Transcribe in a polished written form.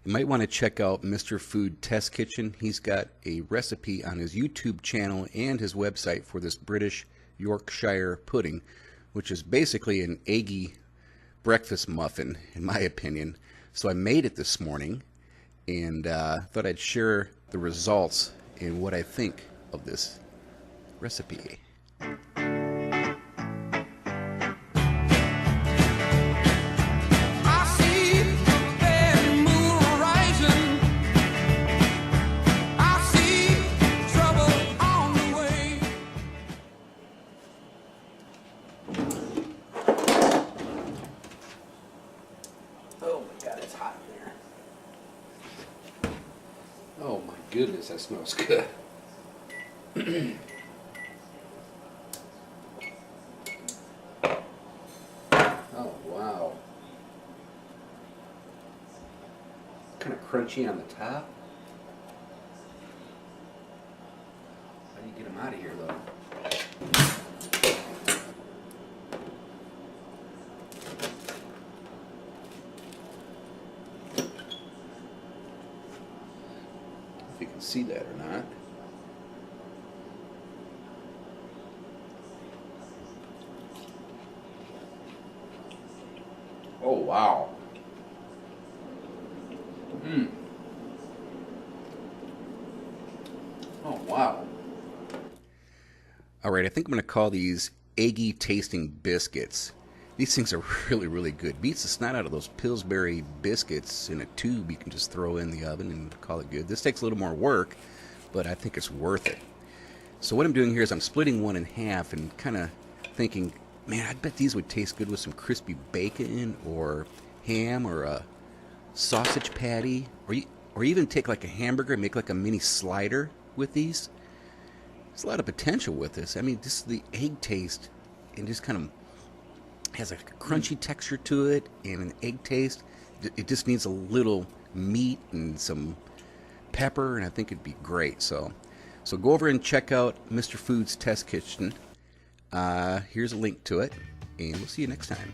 You might want to check out Mr. Food Test Kitchen. He's got a recipe on his YouTube channel and his website for this British Yorkshire pudding, which is basically an eggy breakfast muffin, in my opinion. So I made it this morning and thought I'd share the results and what I think of this recipe. Oh my God, it's hot in there. Oh my goodness, that smells good. Oh wow. Kind of crunchy on the top. How do you get them out of here though? If you can see that or not. Oh wow. Oh wow. All right, I think I'm going to call these eggy tasting biscuits. These things are really, really good. Beats the snot out of those Pillsbury biscuits in a tube you can just throw in the oven and call it good. This takes a little more work, but I think it's worth it. So what I'm doing here is I'm splitting one in half and kind of thinking, man, I bet these would taste good with some crispy bacon or ham or a sausage patty, or even take like a hamburger and make like a mini slider with these. There's a lot of potential with this. I mean, just the egg taste and just kind of has like a crunchy texture to it and an egg taste. It just needs a little meat and some pepper, and I think it'd be great. So go over and check out Mr. Food's Test Kitchen. Here's a link to it, and we'll see you next time.